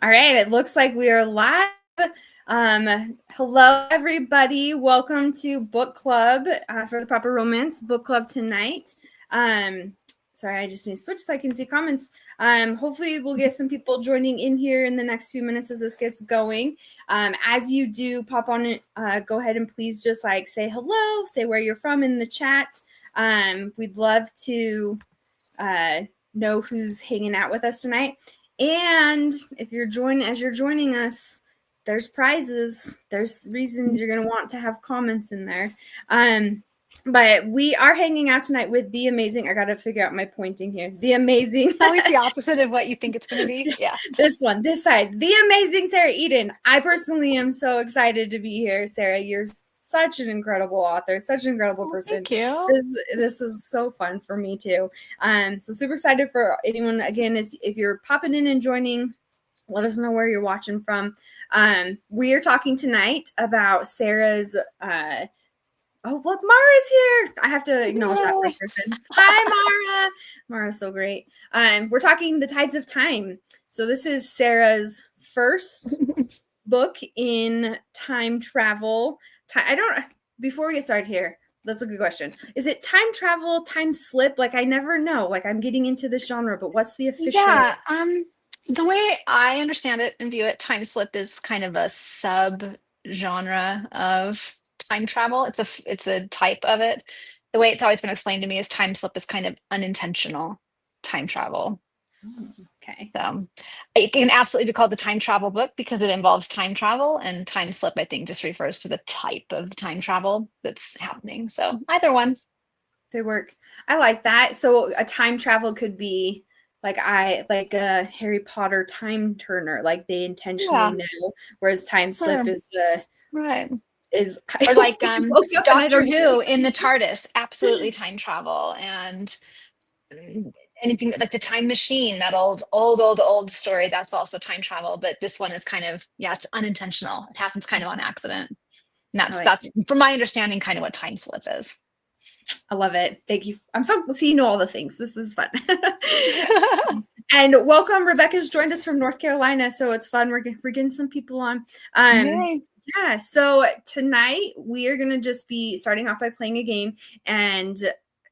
All right, it looks like we are live. Hello, everybody. Welcome to Book Club for the Proper Romance Book Club tonight. Sorry, I just need to switch so I can see comments. Hopefully, we'll get some people joining in here in the next few minutes as this gets going. As you do, pop on it. Go ahead and please just like say hello, say where you're from in the chat. We'd love to know who's hanging out with us tonight. And if you're joining us, there's prizes. There's reasons you're going to want to have comments in there. But we are hanging out tonight with the amazing, I got to figure out my pointing here. The amazing. Always the opposite of what you think it's going to be. Yeah. This side. The amazing Sarah Eden. I personally am so excited to be here, Sarah. You're such an incredible author, such an incredible person. Thank you. This is so fun for me too. So super excited for anyone. Again, if you're popping in and joining, let us know where you're watching from. We are talking tonight about Sarah's. Oh, look, Mara's here. I have to acknowledge that first person. Hi, Mara. Mara's so great. We're talking The Tides of Time. So this is Sarah's first book in time travel. Before we get started here, that's a good question. Is it time travel, time slip? Like, I never know. Like, I'm getting into this genre, but what's the official? Yeah. The way I understand it and view it, time slip is kind of a sub-genre of time travel. It's a type of it. The way it's always been explained to me is time slip is kind of unintentional time travel. Okay. So it can absolutely be called the time travel book because it involves time travel, and time slip, I think, just refers to the type of time travel that's happening. So either one. They work. I like that. So a time travel could be like a Harry Potter time turner, like they intentionally know, whereas time slip is the right. Or like Doctor Who in the TARDIS, absolutely time travel, and anything like the Time Machine, that old story, that's also time travel. But this one is kind of, it's unintentional. It happens kind of on accident. And that's from my understanding kind of what time slip is. I love it. Thank you. You know all the things. This is fun. And welcome. Rebecca's joined us from North Carolina, so it's fun. We're getting some people on. Yeah, so tonight we are going to just be starting off by playing a game, and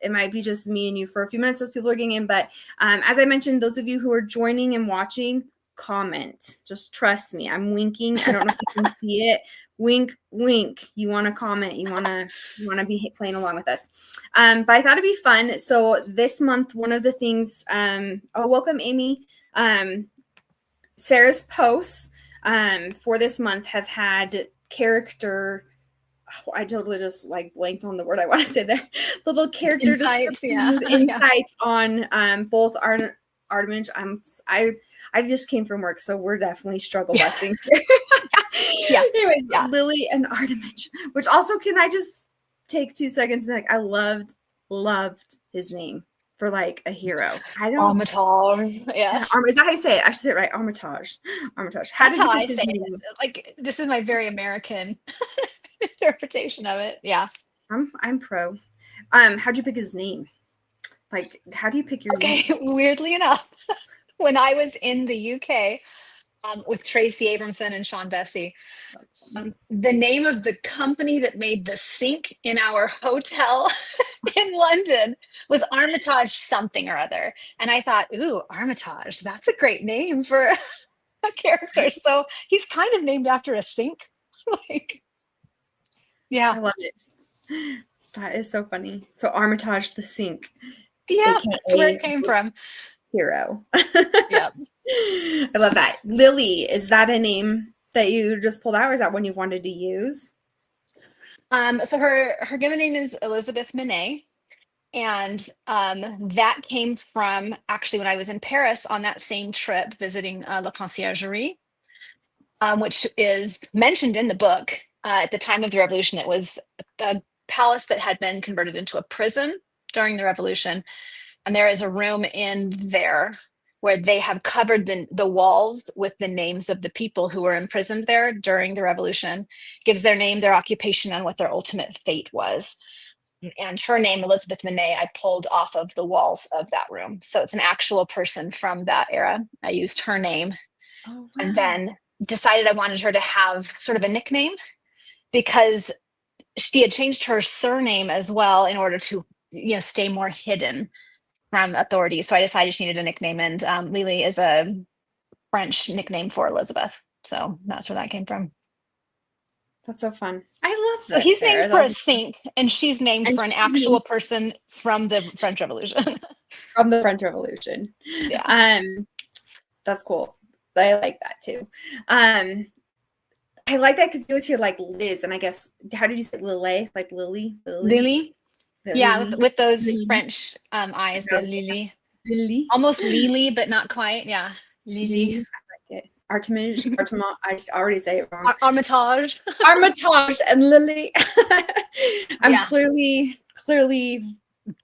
it might be just me and you for a few minutes as people are getting in. But as I mentioned, those of you who are joining and watching, comment. Just trust me. I'm winking. I don't know if you can see it. Wink, wink. You want to comment. You want to be playing along with us. But I thought it'd be fun. So this month, one of the things, welcome, Amy. Sarah's posts for this month have had character. I totally just like blanked on the word I want to say there. Little character insights on both Artemis. I just came from work, so we're definitely struggle busing. Anyways, Lily and Artemis, which also, can I just take 2 seconds and be like, I loved his name for like a hero. Armitage. Yes. Is that how you say it? I should say it right. Armitage. How did you pick his name? Like, this is my very American interpretation of it. Yeah. I'm pro. How'd you pick his name? Like, how do you pick your name? Weirdly enough, when I was in the UK with Tracy Abramson and Sean Bessie, the name of the company that made the sink in our hotel in London was Armitage something or other. And I thought, ooh, Armitage, that's a great name for a character. So he's kind of named after a sink. I love it. That is so funny. So Armitage the sink. Yeah, that's where it came from. Hero. Yep. I love that. Lily, is that a name that you just pulled out, or is that one you wanted to use? So her given name is Elizabeth Manet. And that came from actually when I was in Paris on that same trip visiting La Conciergerie, which is mentioned in the book. At the time of the revolution, it was a palace that had been converted into a prison during the revolution. And there is a room in there where they have covered the walls with the names of the people who were imprisoned there during the revolution. Gives their name, their occupation, and what their ultimate fate was. And her name, Elizabeth Manet, I pulled off of the walls of that room. So it's an actual person from that era. I used her name Oh, and wow. then decided I wanted her to have sort of a nickname because she had changed her surname as well in order to, stay more hidden from authorities. So I decided she needed a nickname, and Lily is a French nickname for Elizabeth. So that's where that came from. That's so fun. I love So this, he's named Sarah. for a saint, and she's named And for an she's actual named person from the French Revolution. from the French Revolution. Yeah. That's cool. I like that too. I like that because you always hear like Liz, and I guess how did you say Lily? Like Lily? Lily. Yeah, Lily. with those Lily. French eyes, the Lily. Lily. Almost Lily, but not quite. Yeah. Lily. Lily. I like it. Artemis. Artemis. I already say it wrong. Armitage. Armitage and Lily. I'm Yeah. clearly from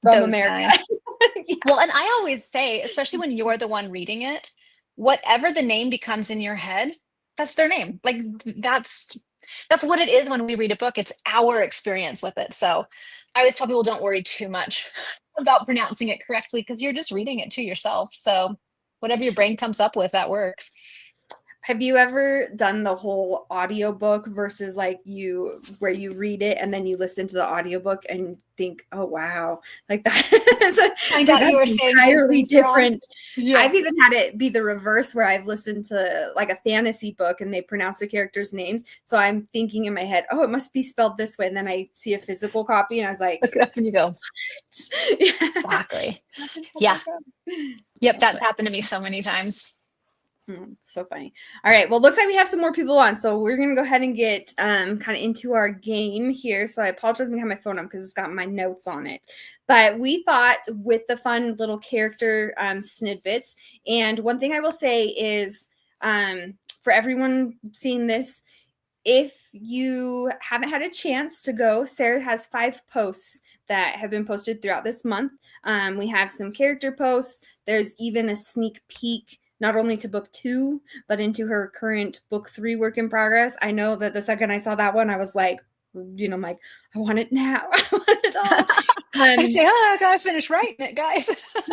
Those America. guys. Well, and I always say, especially when you're the one reading it, whatever the name becomes in your head, that's their name. Like that's what it is when we read a book. It's our experience with it. So I always tell people don't worry too much about pronouncing it correctly because you're just reading it to yourself. So whatever your brain comes up with, that works. Have you ever done the whole audiobook versus like where you read it and then you listen to the audiobook and think, oh wow, like that I thought you were saying entirely different. Yeah. I've even had it be the reverse where I've listened to like a fantasy book and they pronounce the characters' names. So I'm thinking in my head, oh, it must be spelled this way. And then I see a physical copy and I was like, Look it up and you go. Exactly. Yeah. Yep, that's happened to me so many times. So funny. All right. Well, looks like we have some more people on. So we're going to go ahead and get kind of into our game here. So I apologize when I have my phone up because it's got my notes on it. But we thought with the fun little character snippets. And one thing I will say is for everyone seeing this, if you haven't had a chance to go, Sarah has 5 posts that have been posted throughout this month. We have some character posts. There's even a sneak peek not only to book 2, but into her current book 3 work in progress. I know that the second I saw that one, I was like, I'm like, I want it now. I want it all. I say, I gotta finish writing it, guys.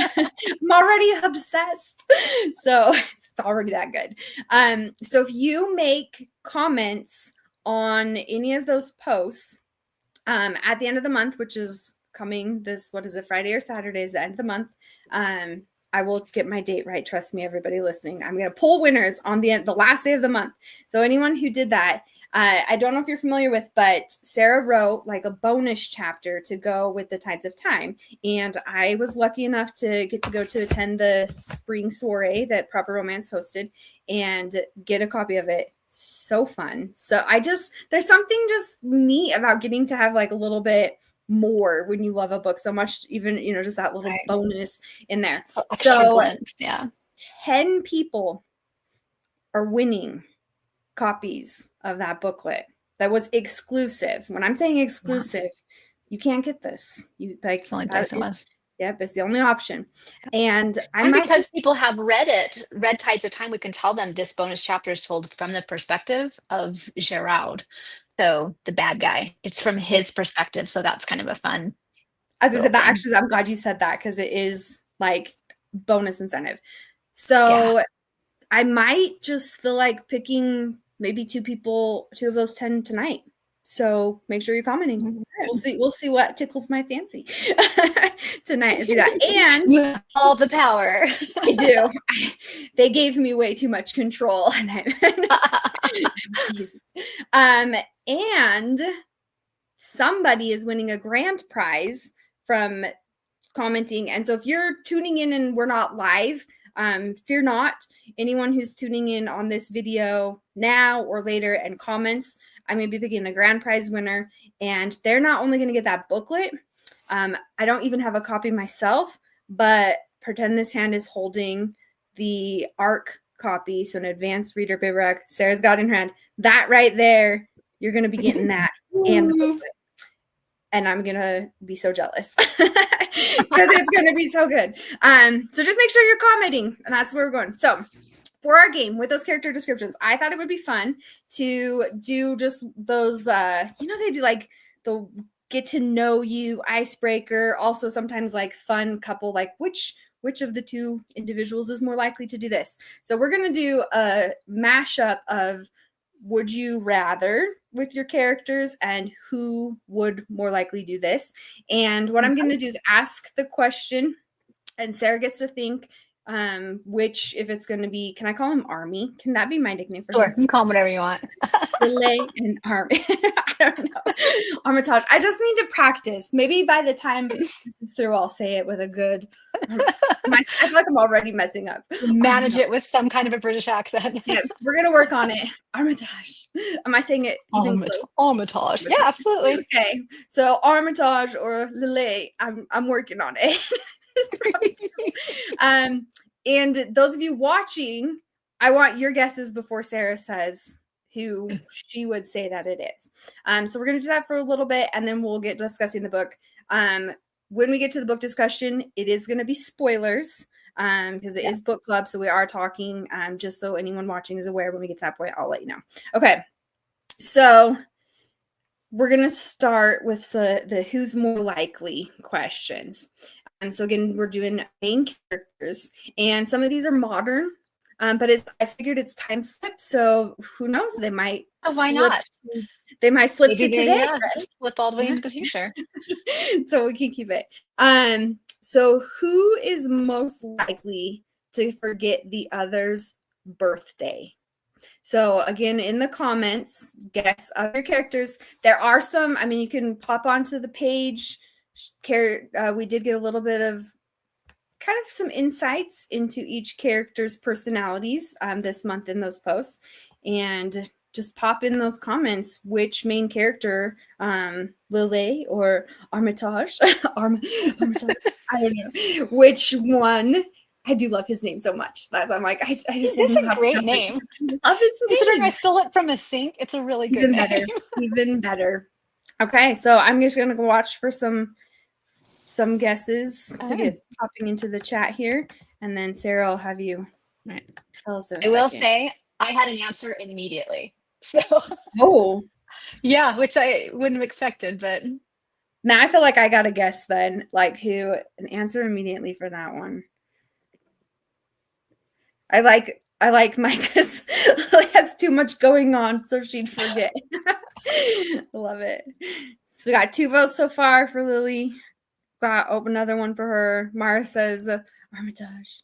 I'm already obsessed. So it's already that good. So if you make comments on any of those posts at the end of the month, which is coming what is it, Friday or Saturday is the end of the month. I will get my date right. Trust me, everybody listening. I'm going to pull winners on the last day of the month. So anyone who did that, I don't know if you're familiar with, but Sarah wrote like a bonus chapter to go with the Tides of Time. And I was lucky enough to get to go to attend the spring soiree that Proper Romance hosted and get a copy of it. So fun. So there's something just neat about getting to have like a little bit more when you love a book so much, even just that little bonus in there. So yeah, 10 people are winning copies of that booklet that was exclusive. When I'm saying exclusive, you can't get this. You like only place it was. Yep, it's the only option. And because people have read Tides of Time, we can tell them this bonus chapter is told from the perspective of Gerard. So the bad guy, it's from his perspective. So that's kind of a fun. As I said, that actually, I'm glad you said that because it is like bonus incentive. So I might just feel like picking maybe 2 of those 10 tonight. So make sure you're commenting. We'll see what tickles my fancy tonight. Do that. And you have all the power. I do. They gave me way too much control. And somebody is winning a grand prize from commenting. And so if you're tuning in and we're not live, fear not. Anyone who's tuning in on this video now or later and comments, I'm going to be picking a grand prize winner. And they're not only going to get that booklet. I don't even have a copy myself, but Pretend This Hand is holding the ARC copy. So an advanced reader paperback. Sarah's got in her hand. That right there, you're going to be getting that and the booklet. And I'm going to be so jealous because it's going to be so good. So just make sure you're commenting, and that's where we're going. So for our game with those character descriptions, I thought it would be fun to do just those, they do like the get to know you icebreaker. Also sometimes like fun couple, like which which of the two individuals is more likely to do this. So we're going to do a mashup of would you rather with your characters and who would more likely do this. And what I'm going to do is ask the question, and Sarah gets to think which, if it's going to be, can I call him Army? Can that be my nickname for Sure, him? you can call him whatever you want. Relay and Army. I don't know. Armitage. I just need to practice. Maybe by the time this is through, I'll say it with a good. I feel like I'm already messing up. Manage it with some kind of a British accent. Yeah, we're gonna work on it. Armitage. Am I saying it even close? Armitage. Yeah, absolutely. Okay. So Armitage or Lily, I'm working on it. And those of you watching, I want your guesses before Sarah says who she would say that it is. So we're gonna do that for a little bit, and then we'll get discussing the book. When we get to the book discussion, it is going to be spoilers because it is book club. So we are talking just so anyone watching is aware. When we get to that point, I'll let you know. Okay. So we're going to start with the who's more likely questions. So again, we're doing main characters, and some of these are modern, but I figured it's time slip. So who knows? They might. Oh, why not? They might slip to today. Slip all the way into the future. So we can keep it. So who is most likely to forget the other's birthday? So again, in the comments, guess other characters. There are some, I mean, you can pop onto the page. We did get a little bit of kind of some insights into each character's personalities this month in those posts. And just pop in those comments which main character, Lily or Armitage, Armitage, I don't know, which one. I do love his name so much. That's I'm like, I just It's a great name. I love his name. Considering I stole it from a sink, it's a really good name. Even better. Okay, so I'm just gonna go watch for some guesses to get popping into the chat here, and then Sarah, I'll have you tell us. I will say I had an answer immediately. So yeah, which I wouldn't have expected, but now I feel like I got to guess then, like who, an answer immediately for that one. I like Micah's. Lily has too much going on, so she'd forget. Love it. So we got 2 votes so far for Lily. Got another one for her. Mara says Armitage.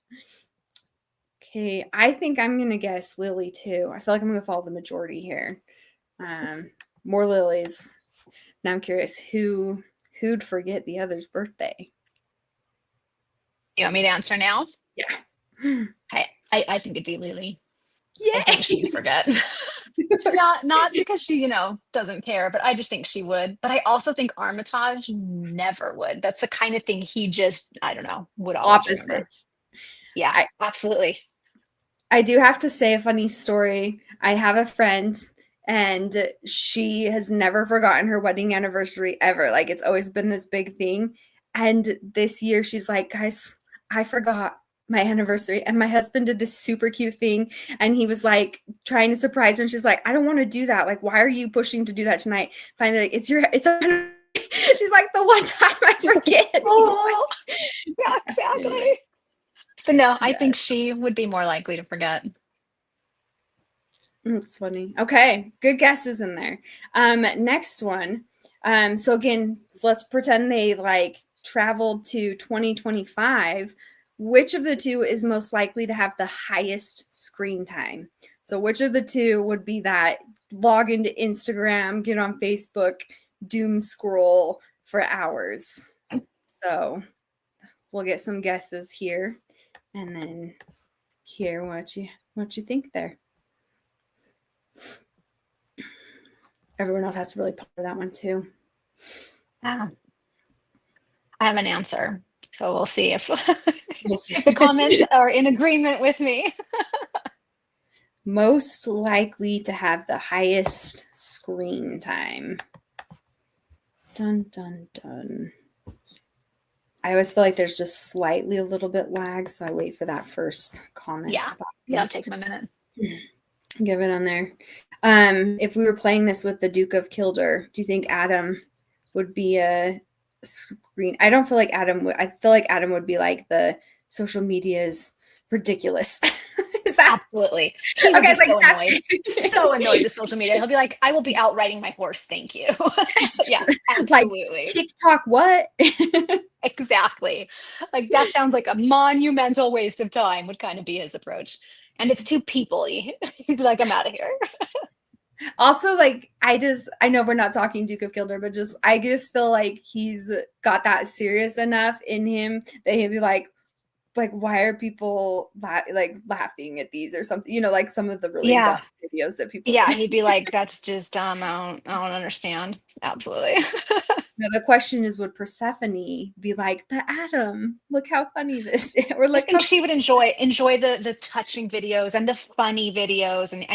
Okay, I think I'm gonna guess Lily too. I feel like I'm gonna follow the majority here. More Lilies. Now I'm curious who'd forget the other's birthday. You want me to answer now? Yeah. I think it'd be Lily. Yeah, I think she'd forget. not because she, doesn't care, but I just think she would. But I also think Armitage never would. That's the kind of thing he just, I don't know, would always remember. Yeah, absolutely. I do have to say a funny story. I have a friend, and she has never forgotten her wedding anniversary ever. Like, it's always been this big thing. And this year she's like, guys, I forgot my anniversary, and my husband did this super cute thing, and he was like trying to surprise her, and she's like, I don't want to do that. Like, why are you pushing to do that tonight? Finally, like, it's she's like, the one time I forget. Oh, yeah, exactly. So no, I think she would be more likely to forget. That's funny. Okay, good guesses in there. Next one. So again, let's pretend they like traveled to 2025. Which of the two is most likely to have the highest screen time? So which of the two would be that log into Instagram, get on Facebook, doom scroll for hours? So we'll get some guesses here, and then hear what you think there. Everyone else has to really ponder that one too. Yeah. I have an answer, so we'll see if the comments are in agreement with me. Most likely to have the highest screen time. Dun, dun, dun. I always feel like there's just slightly a little bit lag, so I wait for that first comment. Yeah, I'll take my minute. Give it on there. If we were playing this with the Duke of Kildare, do you think Adam would be a screen? I don't feel like Adam would. I feel like Adam would be like the social media is ridiculous. Is that Absolutely. He would okay? be so Like annoyed. So annoyed with social media. He'll be like, I will be out riding my horse. Thank you. Yeah, like absolutely. TikTok, what? Exactly. Like that sounds like a monumental waste of time would kind of be his approach. And it's too people-y. He'd be like, I'm out of here. Also, like I know we're not talking Duke of Kildare, but I just feel like he's got that serious enough in him that he'd be like why are people laughing at these or something? You know, like some of the really dumb Yeah. videos that people Yeah. make. He'd be like, that's just dumb. I don't understand. Absolutely. Now, the question is, would Persephone be like, but Adam, look how funny this is, or I like think how she would enjoy the touching videos and the funny videos, and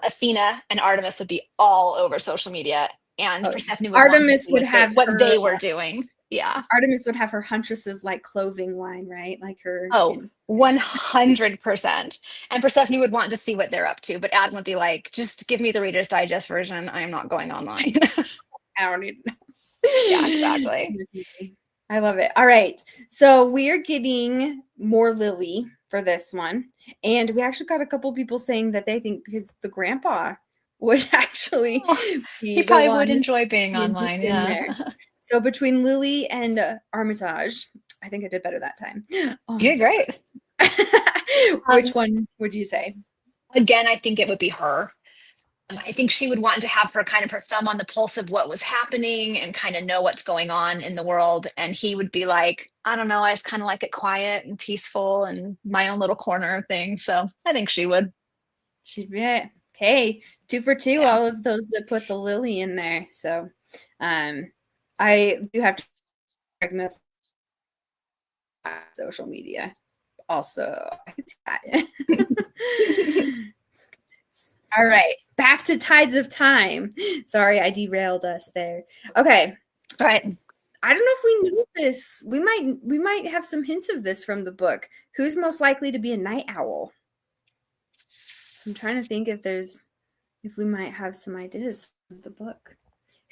Athena and Artemis would be all over social media, and oh, Persephone would want to Artemis see would have what her they were doing. Yeah. Huntress's like clothing line, right? Like her. Oh, 100%. And Persephone would want to see what they're up to, but Adam would be like, just give me the Reader's Digest version. I am not going online. I don't even know. Yeah, exactly. I love it. All right. So we are getting more Lily for this one. And we actually got a couple people saying that they think because the grandpa would actually Oh, be he the probably one would enjoy being in online. Yeah. there. So between Lily and Armitage, I think I did better that time. You're Armitage. great. Which one would you say? Again, I think it would be her. I think she would want to have her kind of her thumb on the pulse of what was happening and kind of know what's going on in the world. And he would be like, I don't know, I just kind of like it quiet and peaceful and my own little corner of things. So I think she would. She'd be it. Okay, 2 for 2. Yeah. All of those that put the Lily in there. So, I do have to recommend social media. Also, I can see that. All right, back to Tides of Time. Sorry, I derailed us there. Okay. All right. I don't know if we knew this. We might have some hints of this from the book. Who's most likely to be a night owl? So I'm trying to think if we might have some ideas from the book.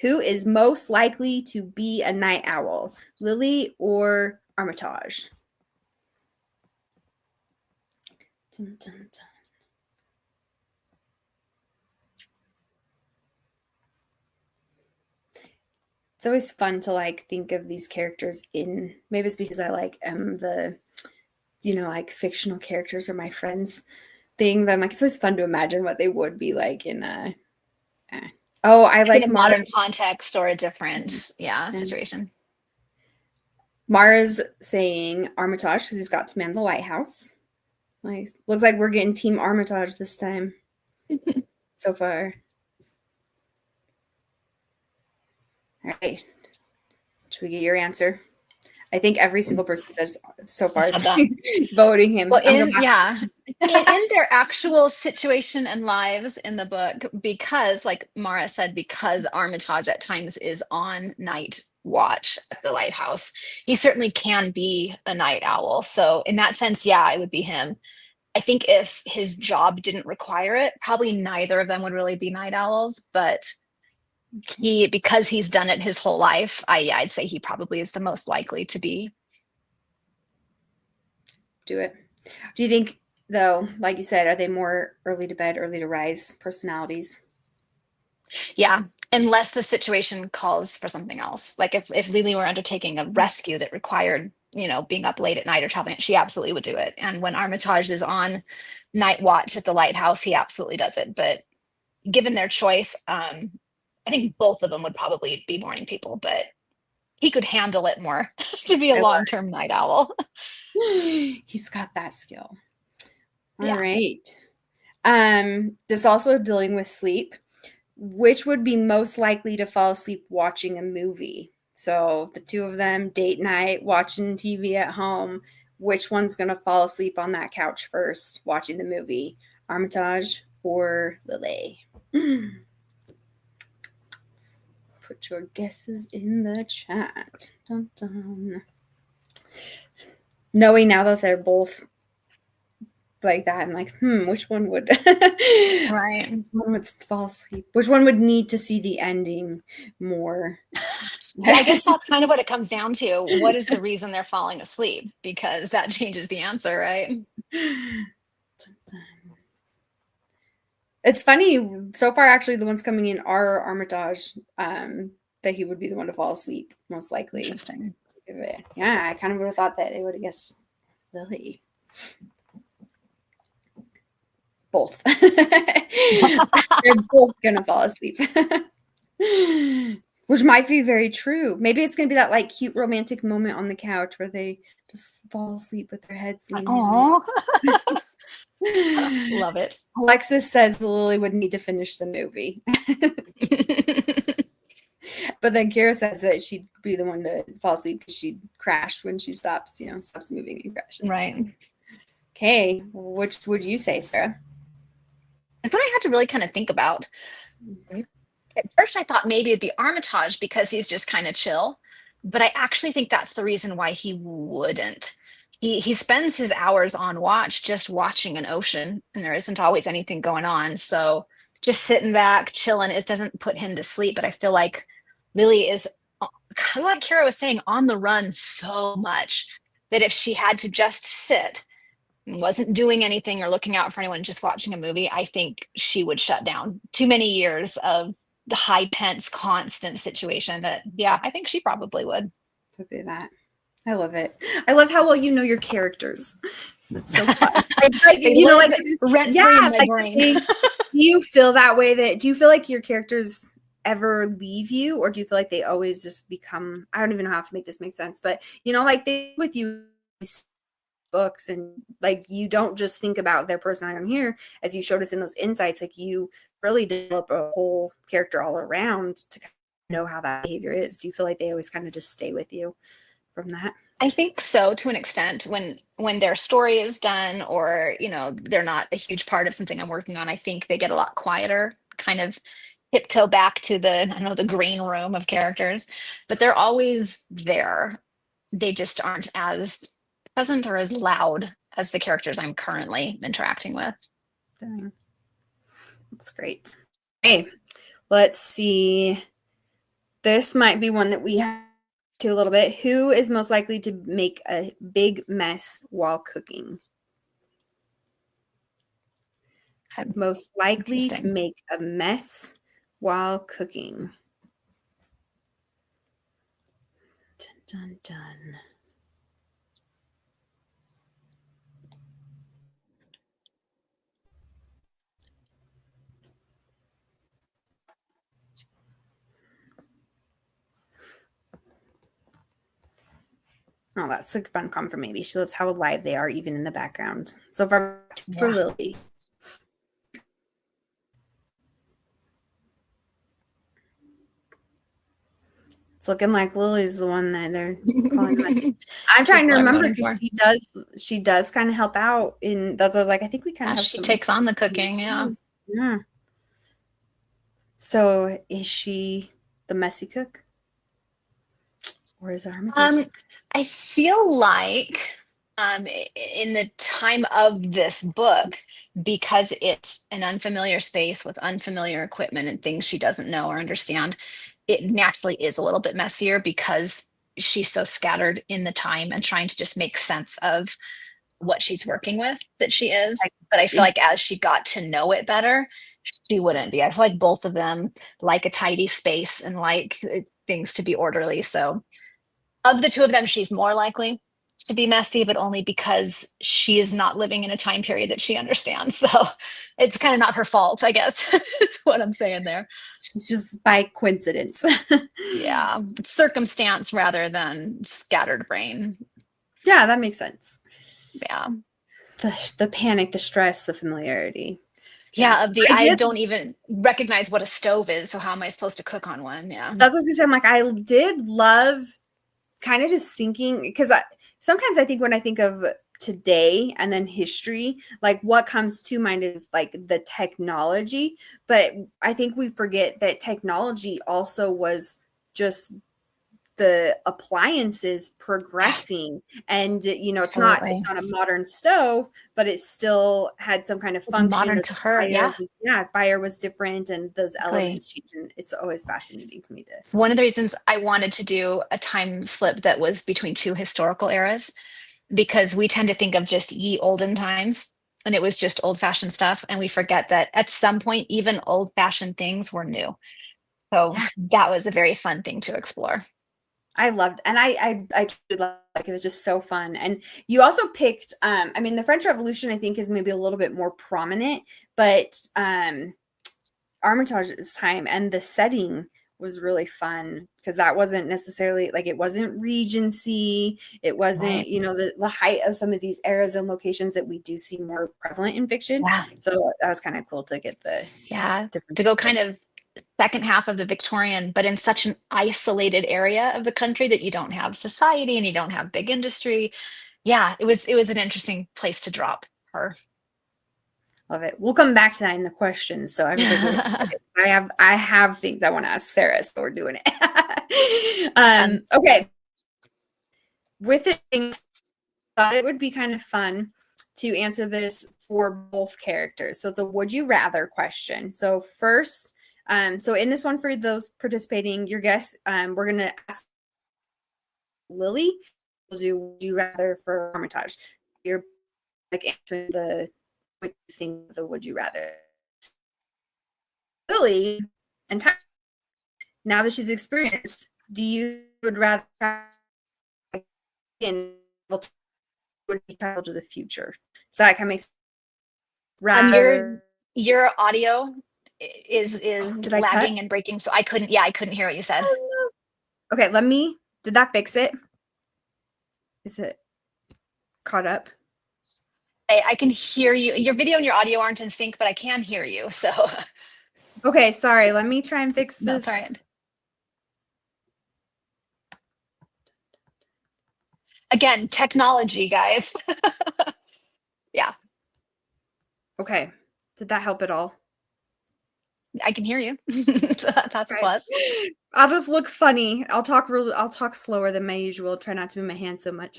Who is most likely to be a night owl? Lily or Armitage? Dun, dun, dun. It's always fun to like think of these characters in, maybe it's because I like the like fictional characters are my friends thing, but I'm like it's always fun to imagine what they would be like in a I like in a modern context or a different situation. Mara's saying Armitage because he's got to man the lighthouse. Nice. Looks like we're getting Team Armitage this time so far. All right. Should we get your answer? I think every single person that's so far is voting him. Well, in their actual situation and lives in the book, because like Mara said, because Armitage at times is on night watch at the lighthouse, he certainly can be a night owl. So in that sense, yeah, it would be him. I think if his job didn't require it, probably neither of them would really be night owls, but because he's done it his whole life, I'd say he probably is the most likely to be. Do it. Do you think, though, like you said, are they more early to bed, early to rise personalities? Yeah, unless the situation calls for something else. Like if Lily were undertaking a rescue that required, being up late at night or traveling, she absolutely would do it. And when Armitage is on night watch at the lighthouse, he absolutely does it. But given their choice, I think both of them would probably be morning people, but he could handle it more to be a long-term night owl. He's got that skill. All right. This also dealing with sleep. Which would be most likely to fall asleep watching a movie? So the two of them, date night, watching TV at home. Which one's going to fall asleep on that couch first watching the movie? Armitage or Lily? Put your guesses in the chat. Dun, dun. Knowing now that they're both like that, I'm like, which one would right? Which one would fall asleep? Which one would need to see the ending more? I guess that's kind of what it comes down to. What is the reason they're falling asleep? Because that changes the answer, right? It's funny. So far, actually, the ones coming in are Armitage. That he would be the one to fall asleep, most likely. Interesting. Yeah, I kind of would have thought that they would have guessed Lily. Both. They're both gonna fall asleep. Which might be very true. Maybe it's gonna be that like cute romantic moment on the couch where they just fall asleep with their heads leaning. Oh, love it. Alexis says Lily would need to finish the movie. But then Kira says that she'd be the one to fall asleep because she'd crash when she stops moving and crashes. Right. Okay. Which would you say, Sarah? That's what I had to really kind of think about. Mm-hmm. At first, I thought maybe it'd be Armitage because he's just kind of chill. But I actually think that's the reason why he wouldn't. He spends his hours on watch just watching an ocean, and there isn't always anything going on. So just sitting back, chilling, it doesn't put him to sleep. But I feel like Lily is, like Kira was saying, on the run so much that if she had to just sit and wasn't doing anything or looking out for anyone, just watching a movie, I think she would shut down. Too many years of the high tense, constant situation that, yeah, I think she probably would. Could be that. I love it. I love how well you know your characters. That's so fun. like They you know, live like rent-free in my brain. do you feel that way? Do you feel like your characters ever leave you, or do you feel like they always just become? I don't even know how to make this make sense, but like they with you books, and like you don't just think about their personality on here, as you showed us in those insights. Like you really develop a whole character all around to know how that behavior is. Do you feel like they always kind of just stay with you from that? I think so, to an extent. When their story is done, or they're not a huge part of something I'm working on, I think they get a lot quieter, kind of tiptoe back to the green room of characters, but they're always there. They just aren't as present or as loud as the characters I'm currently interacting with. Dang. That's great. Hey, let's see. This might be one that we have to a little bit. Who is most likely to make a big mess while cooking? Most likely to make a mess while cooking. Dun, dun, dun. Oh, that's a fun comment for maybe. She loves how alive they are, even in the background. So far, for Lily. It's looking like Lily's the one that they're calling messy. I'm trying to remember because she does kind of help out in. That's what I was like. I think we kind of have. She takes on the cooking, yeah. So is she the messy cook, or is it Armitage? I feel like in the time of this book, because it's an unfamiliar space with unfamiliar equipment and things she doesn't know or understand, it naturally is a little bit messier because she's so scattered in the time and trying to just make sense of what she's working with that she is. But I feel like as she got to know it better, she wouldn't be. I feel like both of them like a tidy space and like things to be orderly. So of the two of them, she's more likely to be messy, but only because she is not living in a time period that she understands. So it's kind of not her fault, I guess. That's what I'm saying there. It's just by coincidence. Yeah, it's circumstance rather than scattered brain. Yeah, that makes sense. Yeah. The panic, the stress, the familiarity. Yeah, I don't even recognize what a stove is, so how am I supposed to cook on one? Yeah. That's what I said. I'm like, I did love kind of just thinking, because sometimes I think when I think of today and then history, like what comes to mind is like the technology, but I think we forget that technology also was just the appliances progressing, and it's not Absolutely. a modern stove, but it still had some kind of It's function. modern Or to the her. fire Yeah, was, fire was different, and those exactly. elements changed. And it's always fascinating to me to. One of the reasons I wanted to do a time slip that was between two historical eras, because we tend to think of just ye olden times, and it was just old fashioned stuff. And we forget that at some point, even old fashioned things were new. So Yeah, that was a very fun thing to explore. I loved, and I did like it was just so fun. And you also picked, I mean, the French Revolution, I think, is maybe a little bit more prominent, but Armitage's time and the setting was really fun because that wasn't necessarily like, it wasn't Regency, it wasn't, Right. the height of some of these eras and locations that we do see more prevalent in fiction. Yeah. So that was kind of cool to get the Yeah. different To go of. kind of second half of the Victorian, but in such an isolated area of the country that you don't have society and you don't have big industry. Yeah, it was an interesting place to drop her. Love it. We'll come back to that in the questions, so everybody get excited. I have things I want to ask Sarah, so we're doing it. Okay. With it, thought it would be kind of fun to answer this for both characters. So it's a would you rather question. So first, so in this one for those participating, your guess, we're gonna ask Lily. We'll do would you rather for Armitage. You're like answering the what you think of the would you rather. Lily and Ty, now that she's experienced, do you would rather in would be travel to the future? So that kind of makes Your rather. audio is Did I cut? lagging and breaking, so I couldn't hear what you said. Oh, no. Okay, did that fix it? Is it caught up? I can hear you. Your video and your audio aren't in sync, but I can hear you. So Okay, sorry. Let me try and fix no, it's all this. right. Again, technology, guys. Yeah, Okay. Did that help at all? I can hear you. So that's a Right. plus. I'll just look funny. I'll talk slower than my usual. Try not to move my hands so much.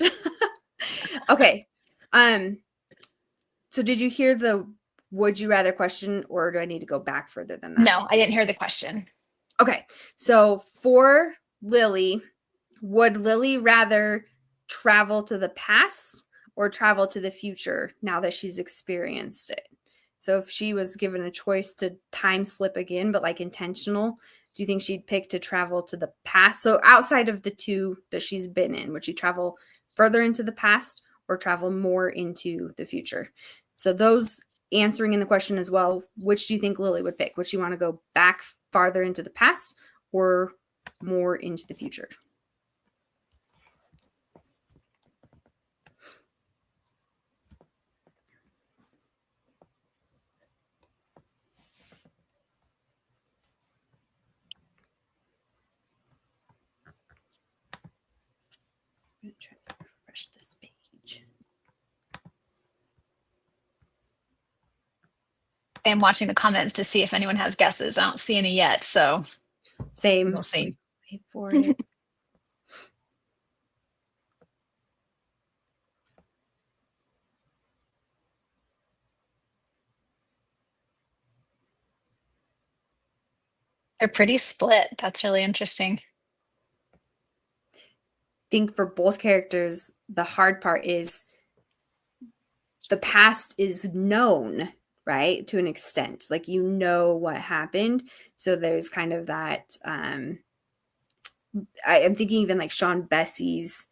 Okay. So did you hear the would you rather question, or do I need to go back further than that? No, I didn't hear the question. Okay. So for Lily, would Lily rather travel to the past or travel to the future now that she's experienced it? So if she was given a choice to time slip again, but like intentional, do you think she'd pick to travel to the past? So outside of the two that she's been in, would she travel further into the past or travel more into the future? So those answering in the question as well, which do you think Lily would pick? Would she want to go back farther into the past or more into the future? I'm going to try to refresh this page. I'm watching the comments to see if anyone has guesses. I don't see any yet, so Same. we'll see. Wait for it. They're pretty split. That's really interesting. Think for both characters, the hard part is the past is known, right? To an extent, like what happened. So there's kind of that. I'm thinking even like Sean Bessie's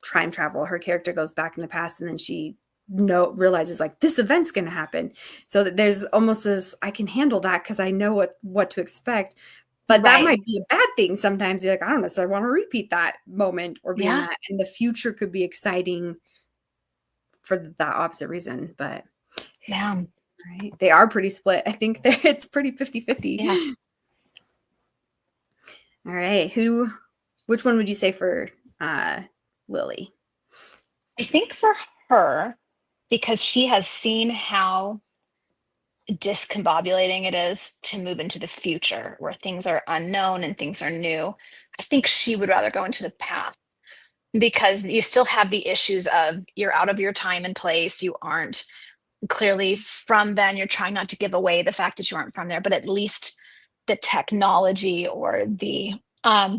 time travel. Her character goes back in the past, and then she realizes like this event's going to happen. So that there's almost this, I can handle that because I know what to expect. But that Right. might be a bad thing. Sometimes you're like, I don't necessarily want to repeat that moment or be in Yeah. that. And the future could be exciting for that opposite reason. But Yeah. right, they are pretty split. I think that it's pretty 50-50. Yeah. All right. Which one would you say for Lily? I think for her, because she has seen how discombobulating it is to move into the future where things are unknown and things are new. I think she would rather go into the past because you still have the issues of you're out of your time and place. You aren't clearly from then. You're trying not to give away the fact that you aren't from there, but at least the technology or the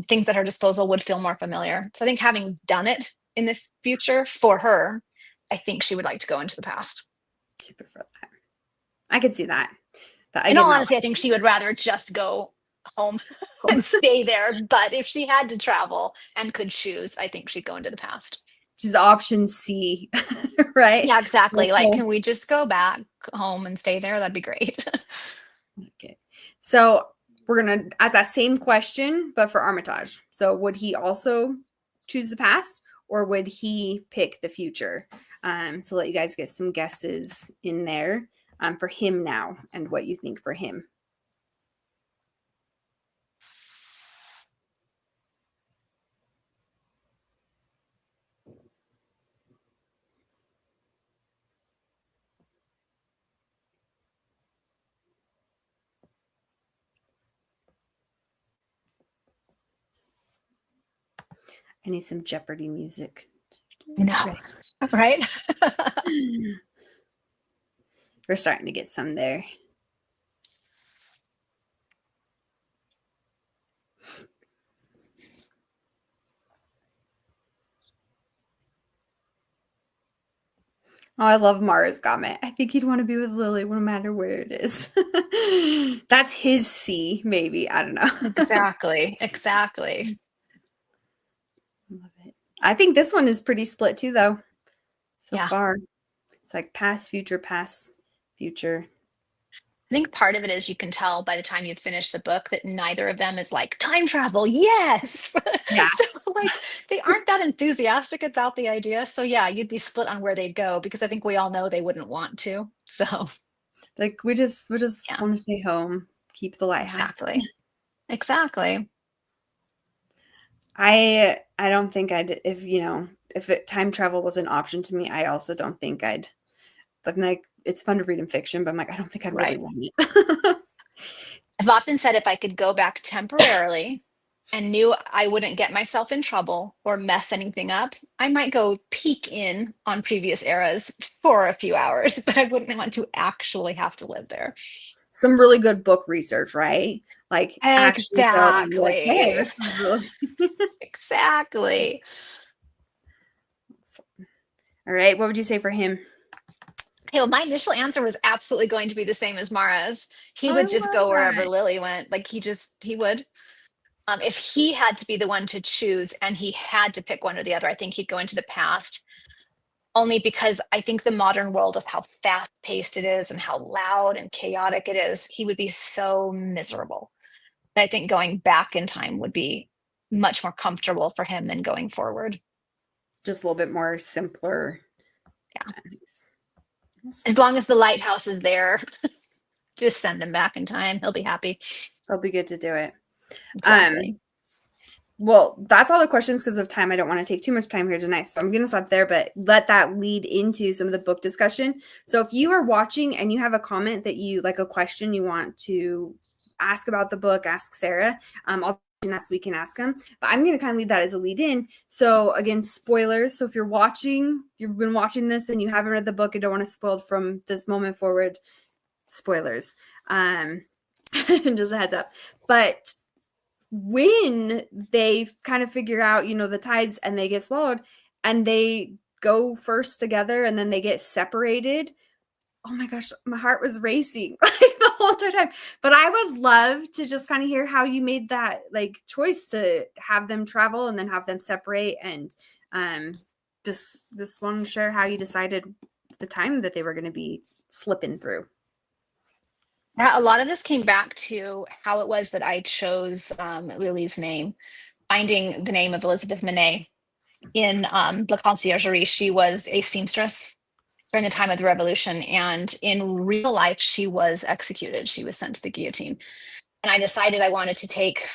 things at her disposal would feel more familiar. So I think having done it in the future for her, I think she would like to go into the past. She prefer that. I could see that. In all honesty, I think she would rather just go home and stay there. But if she had to travel and could choose, I think she'd go into the past. She's option C, right? Yeah, exactly. Like, can we just go back home and stay there? That'd be great. Okay. So we're going to ask that same question, but for Armitage. So would he also choose the past or would he pick the future? So let you guys get some guesses in there for him now and what you think for him. I need some Jeopardy music. No, right? We're starting to get some there. Oh, I love Mara's comment. I think he'd want to be with Lily no matter where it is. That's his C, maybe. I don't know. Exactly. Love it. I think this one is pretty split too, though. So far, it's like past, future, past, future. I think part of it is you can tell by the time you've finished the book that neither of them is like time travel. Yes. Yeah. So like they aren't that enthusiastic about the idea. So yeah, you'd be split on where they'd go because I think we all know they wouldn't want to. So like we just want to stay home, keep the lighthouse. Exactly. I don't think I'd if time travel was an option to me, I also don't think I'd. But like it's fun to read in fiction, but I'm like I don't think I'd really want it. I've often said if I could go back temporarily and knew I wouldn't get myself in trouble or mess anything up, I might go peek in on previous eras for a few hours, but I wouldn't want to actually have to live there. Some really good book research, right? Like exactly. Like, hey, this is really exactly. All right. What would you say for him? Okay, well, my initial answer was absolutely going to be the same as Mara's. He would just go wherever Lily went. Like he would. If he had to be the one to choose and he had to pick one or the other, I think he'd go into the past. Only because I think the modern world of how fast paced it is and how loud and chaotic it is, he would be so miserable. I think going back in time would be much more comfortable for him than going forward. Just a little bit more simpler. Yeah. As long as the lighthouse is there, just send him back in time. He'll be happy. He'll be good to do it. Exactly. Well, that's all the questions because of time. I don't want to take too much time here tonight. So I'm going to stop there, but let that lead into some of the book discussion. So if you are watching and you have a comment that you like a question you want to ask about the book, ask Sarah. I'll next week and ask them. But I'm going to kind of leave that as a lead in. So again, spoilers. So if you've been watching this and you haven't read the book and don't want to spoil from this moment forward, spoilers. Just a heads up. But when they kind of figure out, the tides and they get swallowed and they go first together and then they get separated. Oh my gosh, my heart was racing like the whole entire time. But I would love to just kind of hear how you made that like choice to have them travel and then have them separate. And this one share how you decided the time that they were going to be slipping through. Yeah, a lot of this came back to how it was that I chose Lily's name, finding the name of Elizabeth Manet in La Conciergerie. She was a seamstress during the time of the Revolution, and in real life, she was executed. She was sent to the guillotine. And I decided I wanted to take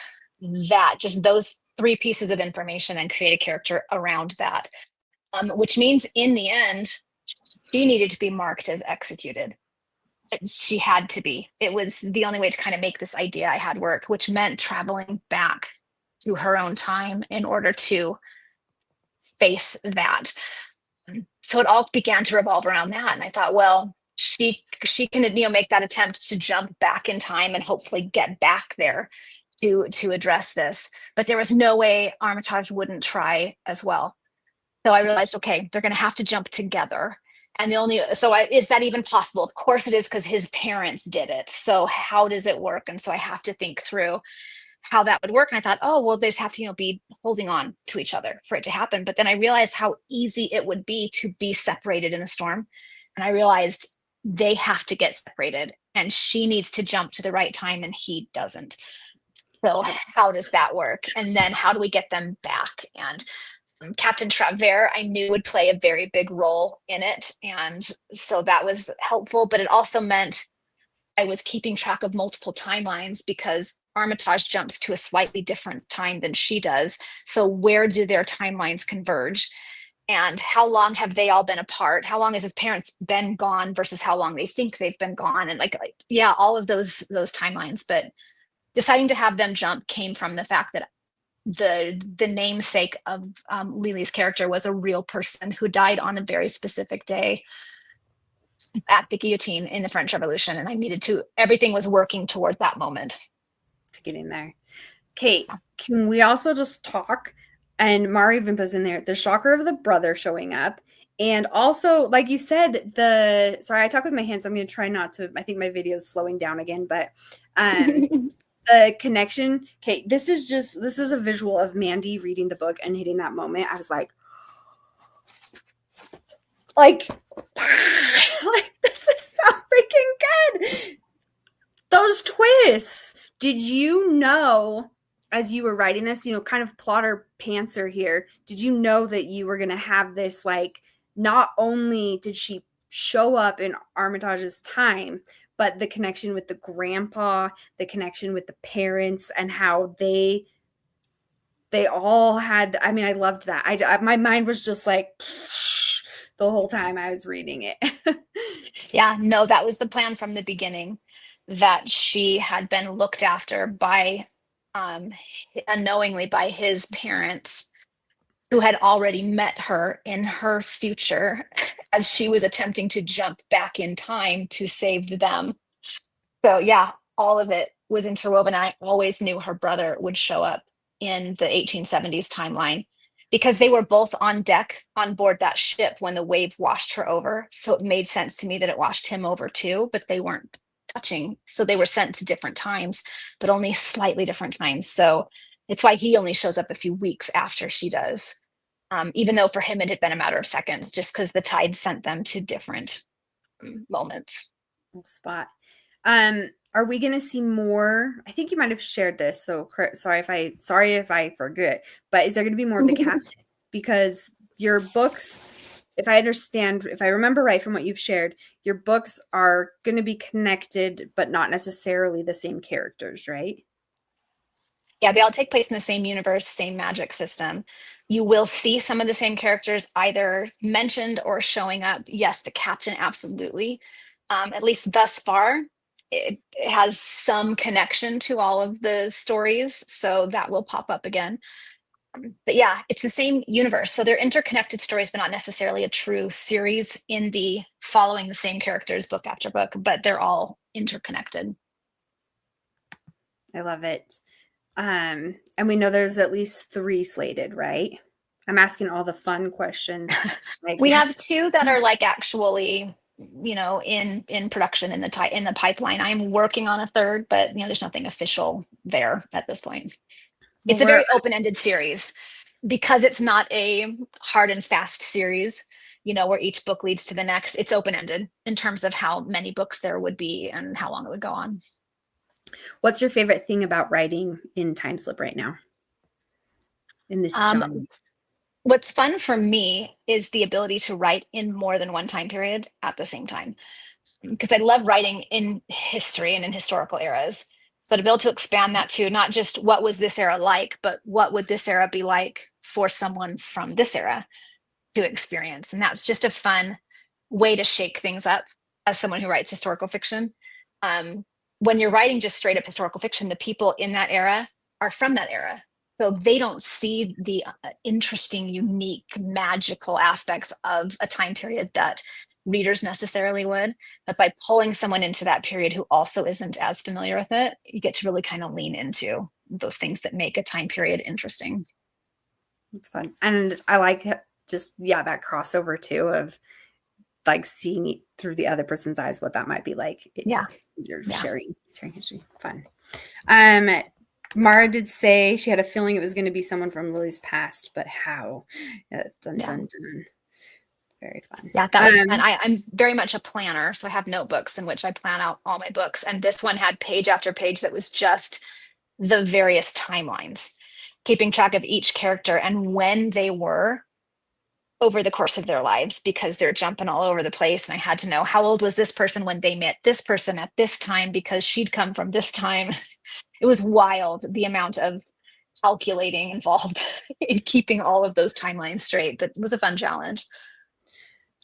just those 3 pieces of information and create a character around that, which means in the end, she needed to be marked as executed. She had to be. It was the only way to kind of make this idea I had work, which meant traveling back to her own time in order to face that. So it all began to revolve around that. And I thought, well, she can, make that attempt to jump back in time and hopefully get back there to address this. But there was no way Armitage wouldn't try as well. So I realized, okay, they're going to have to jump together. And is that even possible? Of course it is, because his parents did it. So how does it work? And so I have to think through how that would work. And I thought, oh, well, they just have to, be holding on to each other for it to happen. But then I realized how easy it would be to be separated in a storm. And I realized they have to get separated, and she needs to jump to the right time and he doesn't. So how does that work? And then how do we get them back? And Captain Travers, I knew, would play a very big role in it. And so that was helpful, but it also meant I was keeping track of multiple timelines, because Armitage jumps to a slightly different time than she does. So where do their timelines converge? And how long have they all been apart? How long has his parents been gone versus how long they think they've been gone? And yeah, all of those timelines. But deciding to have them jump came from the fact that the namesake of Lily's character was a real person who died on a very specific day at the guillotine in the French Revolution. And I needed to, everything was working toward that moment. To get in there. Kate, can we also just talk? And Mari Vimpa's in there, the shocker of the brother showing up. And also, like you said, sorry, I talk with my hands. I'm going to try not to, I think my video is slowing down again, but the connection. Okay, this is a visual of Mandy reading the book and hitting that moment. I was like, this is so freaking good. Those twists. Did you know, as you were writing this, kind of plotter pantser here, did you know that you were going to have this, not only did she show up in Armitage's time, but the connection with the grandpa, the connection with the parents, and how they all had, I loved that. My mind was just like the whole time I was reading it. Yeah, no, that was the plan from the beginning, that she had been looked after by unknowingly by his parents, who had already met her in her future as she was attempting to jump back in time to save them. So yeah, all of it was interwoven. I always knew her brother would show up in the 1870s timeline, because they were both on deck on board that ship when the wave washed her over. So it made sense to me that it washed him over too, but they weren't touching. So they were sent to different times, but only slightly different times. So it's why he only shows up a few weeks after she does. Even though for him it had been a matter of seconds, just because the tide sent them to different moments. Spot. Are we going to see more? I think you might have shared this, so sorry if I forget. But is there going to be more of the captain? Because your books, if I remember right from what you've shared, your books are going to be connected, but not necessarily the same characters, right? Yeah, they all take place in the same universe, same magic system. You will see some of the same characters either mentioned or showing up. Yes, the captain, absolutely. At least thus far, it has some connection to all of the stories, so that will pop up again. But yeah, it's the same universe. So they're interconnected stories, but not necessarily a true series in the following the same characters book after book, but they're all interconnected. I love it. And we know there's at least 3 slated, right? I'm asking all the fun questions. We have 2 that are actually, in production in the pipeline. I'm working on a 3rd, but there's nothing official there at this point. It's a very open-ended series, because it's not a hard and fast series, where each book leads to the next. It's open-ended in terms of how many books there would be and how long it would go on. What's your favorite thing about writing in Timeslip right now? In this genre? What's fun for me is the ability to write in more than one time period at the same time, because I love writing in history and in historical eras. So to be able to expand that to not just what was this era like, but what would this era be like for someone from this era to experience. And that's just a fun way to shake things up as someone who writes historical fiction. When you're writing just straight up historical fiction, the people in that era are from that era. So they don't see the interesting, unique, magical aspects of a time period that readers necessarily would. But by pulling someone into that period who also isn't as familiar with it, you get to really kind of lean into those things that make a time period interesting. It's fun. And I like just, that crossover too of like seeing it through the other person's eyes, what that might be like. Yeah. You're sharing history. Fun. Mara did say she had a feeling it was going to be someone from Lily's past, but how? Dun. Very fun. Yeah, that was fun. I'm very much a planner, so I have notebooks in which I plan out all my books. And this one had page after page that was just the various timelines, keeping track of each character and when they were over the course of their lives, because they're jumping all over the place. And I had to know, how old was this person when they met this person at this time, because she'd come from this time. It was wild, the amount of calculating involved in keeping all of those timelines straight, but it was a fun challenge.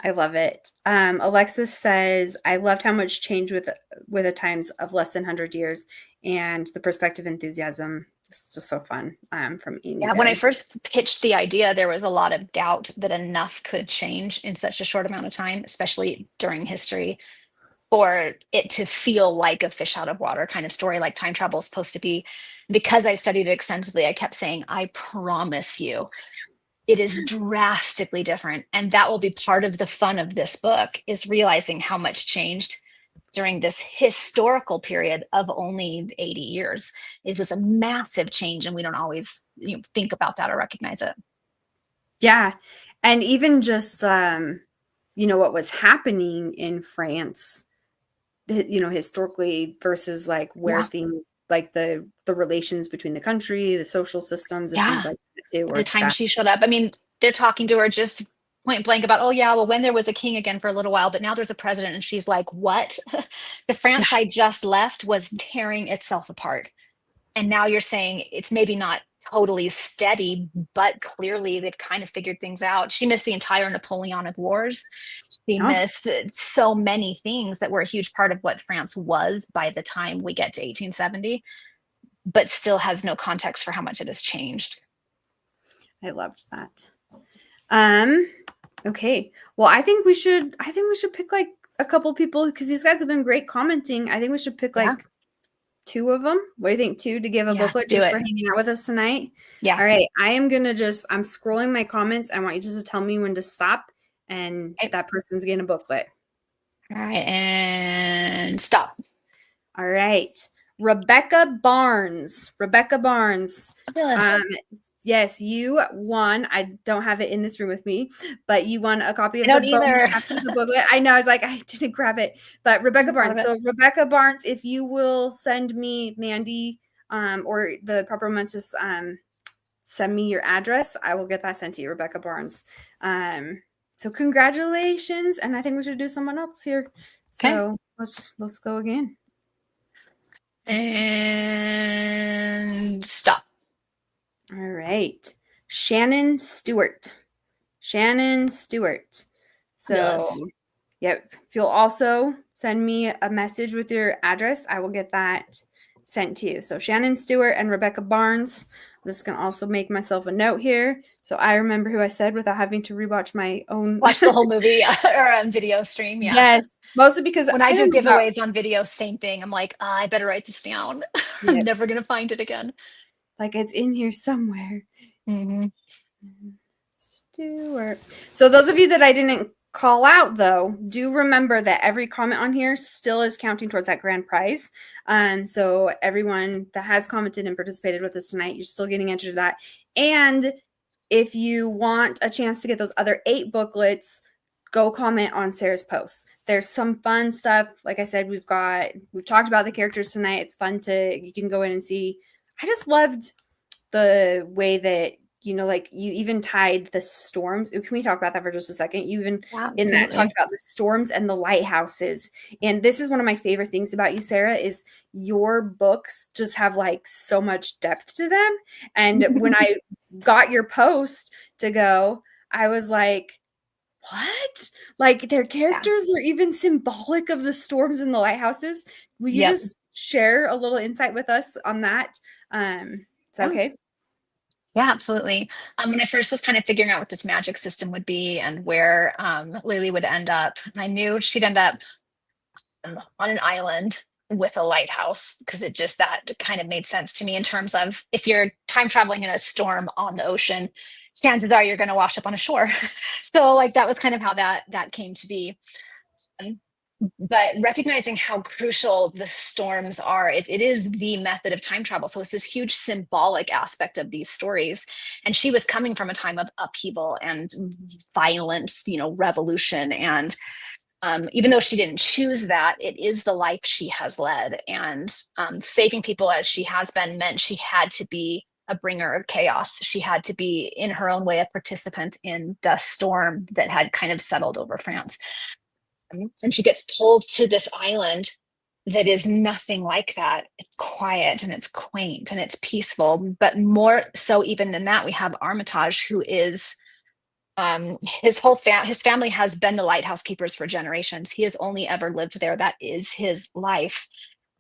I love it. Alexis says, I loved how much changed with the times of less than 100 years and the perspective enthusiasm. It's just so fun from Amy. Yeah, when I first pitched the idea, there was a lot of doubt that enough could change in such a short amount of time, especially during history, for it to feel like a fish out of water kind of story, like time travel is supposed to be. Because I studied it extensively, I kept saying, I promise you, it is drastically different. And that will be part of the fun of this book, is realizing how much changed during this historical period of only 80 years. It was a massive change, and we don't always think about that or recognize it. Yeah. And even just, what was happening in France, historically versus like where things like the relations between the country, the social systems and things like that too. The time she showed up, I mean, they're talking to her just point blank about, oh yeah, well, when there was a king again for a little while, but now there's a president. And she's like, what? The France I just left was tearing itself apart. And now you're saying it's maybe not totally steady, but clearly they've kind of figured things out. She missed the entire Napoleonic Wars. She missed so many things that were a huge part of what France was by the time we get to 1870, but still has no context for how much it has changed. I loved that. Okay. Well, I think we should pick like a couple people, because these guys have been great commenting. I think we should pick like 2 of them. What do you think? 2 to give a booklet just for hanging out with us tonight? Yeah. All right. I am going to I'm scrolling my comments. I want you just to tell me when to stop, and that person's getting a booklet. All right. And stop. All right. Rebecca Barnes. Yes, you won. I don't have it in this room with me, but you won a copy of the booklet. I know. I was like, I didn't grab it. But Rebecca Barnes. So Rebecca Barnes, if you will send me Mandy or the Proper Romance, just send me your address. I will get that sent to you, Rebecca Barnes. So congratulations. And I think we should do someone else here. So let's go again. And stop. All right. Shannon Stewart. So, yep. If you'll also send me a message with your address, I will get that sent to you. So Shannon Stewart and Rebecca Barnes. This can also make myself a note here, so I remember who I said without having to rewatch my own. Watch the whole movie or video stream. Yeah. Yes, mostly because when I do giveaways on video, same thing. I'm like, I better write this down. I'm never gonna find it again. Like it's in here somewhere. Mm-hmm. Stewart. So those of you that I didn't call out, though, do remember that every comment on here still is counting towards that grand prize. So everyone that has commented and participated with us tonight, you're still getting entered to that. And if you want a chance to get those other 8 booklets, go comment on Sarah's posts. There's some fun stuff. Like I said, we've talked about the characters tonight. It's fun you can go in and see. I just loved the way that, like you even tied the storms. Can we talk about that for just a second? You even in that talked about the storms and the lighthouses. And this is one of my favorite things about you, Sarah, is your books just have like so much depth to them. And when I got your post to go, I was like, what? Like their Yeah. characters are even symbolic of the storms and the lighthouses. Will you Yep. just share a little insight with us on that? Is that Yeah. okay? Yeah, absolutely. When I first was kind of figuring out what this magic system would be and where Lily would end up, and I knew she'd end up on an island with a lighthouse because it just that kind of made sense to me in terms of if you're time traveling in a storm on the ocean, chances are you're going to wash up on a shore. So like that was kind of how that came to be. Um, but recognizing how crucial the storms are, it is the method of time travel. So it's this huge symbolic aspect of these stories. And she was coming from a time of upheaval and violence, revolution. And even though she didn't choose that, it is the life she has led. And saving people as she has been meant she had to be a bringer of chaos. She had to be, in her own way, a participant in the storm that had kind of settled over France. And she gets pulled to this island that is nothing like that. It's quiet and it's quaint and it's peaceful. But more so, even than that, we have Armitage, who is his family has been the lighthouse keepers for generations. He has only ever lived there. That is his life.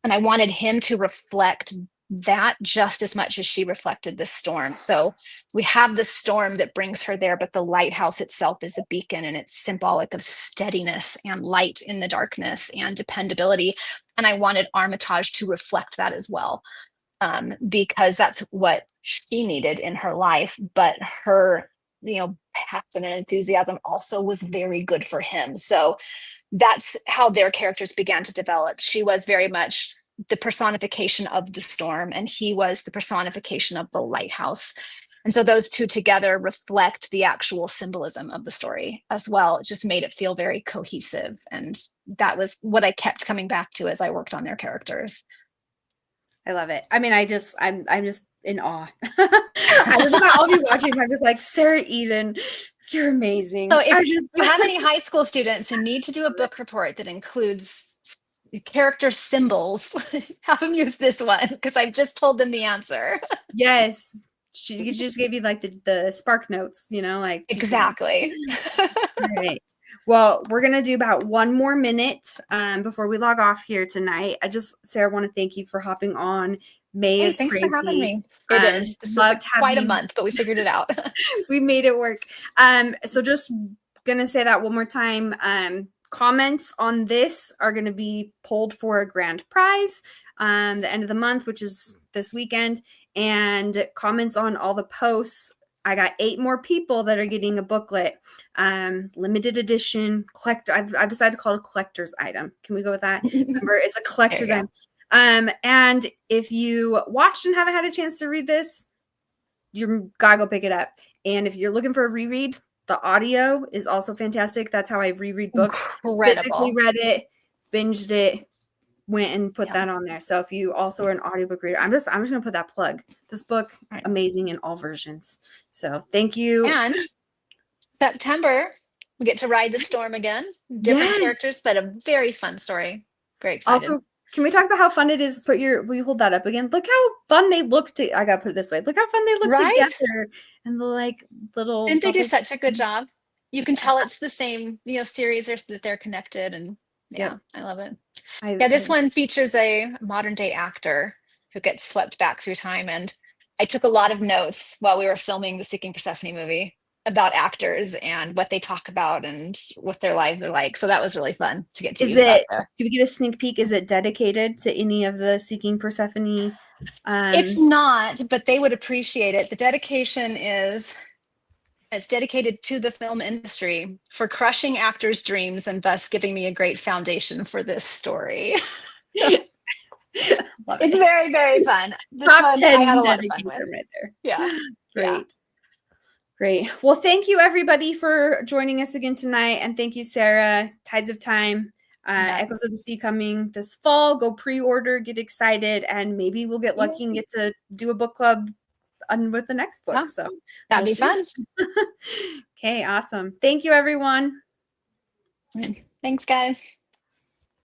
And I wanted him to reflect that just as much as she reflected the storm. So we have the storm that brings her there, but the lighthouse itself is a beacon and it's symbolic of steadiness and light in the darkness and dependability. And I wanted Armitage to reflect that as well, because that's what she needed in her life. But her, passion and enthusiasm also was very good for him. So that's how their characters began to develop. She was very much the personification of the storm, and he was the personification of the lighthouse. And so those two together reflect the actual symbolism of the story as well. It just made it feel very cohesive. And that was what I kept coming back to as I worked on their characters. I love it. I mean, I'm just in awe. I don't know about I'll be watching. I'm just like, Sarah Eden, you're amazing. So if you have any high school students who need to do a book report that includes character symbols, have them use this one because I've just told them the answer. Yes. She just gave you like the spark notes, like exactly. Right. Well, we're gonna do about one more minute before we log off here tonight. Sarah, want to thank you for hopping on. May is thanks crazy. for having me. It is. This is quite a month, but we figured it out. We made it work. So just gonna say that one more time. Comments on this are going to be pulled for a grand prize the end of the month, which is this weekend, and comments on all the posts. I got 8 more people that are getting a booklet, limited edition I've decided to call it a collector's item. Can we go with that? Remember, it's a collector's item. And if you watched and haven't had a chance to read this, you gotta go pick it up. And if you're looking for a reread, the audio is also fantastic. That's how I reread books. Incredible. Physically read it, binged it, went and put that on there. So if you also are an audiobook reader, I'm just gonna put that plug. This book, amazing in all versions. So thank you. And September, we get to ride the storm again. Different characters, but a very fun story. Very excited. Also, can we talk about how fun it is? Will you hold that up again? Look how fun they look. I gotta put it this way. Look how fun they look together, and the little. Didn't they do such a good job? You can tell it's the same, series. That they're connected, and I love it. This one features a modern day actor who gets swept back through time, and I took a lot of notes while we were filming the Seeking Persephone movie about actors and what they talk about and what their lives are like. So that was really fun to get to use that there. Do we get a sneak peek? Is it dedicated to any of the Seeking Persephone? It's not, but they would appreciate it. The dedication is it's dedicated to the film industry for crushing actors' dreams and thus giving me a great foundation for this story. It's very, very fun. Top 10 I had a lot of fun with. Right there. Yeah. Great. Yeah. Great. Well, thank you everybody for joining us again tonight. And thank you, Sarah. Tides of Time, Echoes of the Sea coming this fall. Go pre-order, get excited, and maybe we'll get lucky and get to do a book club with the next book. So that'd be fun. Okay, awesome. Thank you, everyone. Thanks, guys.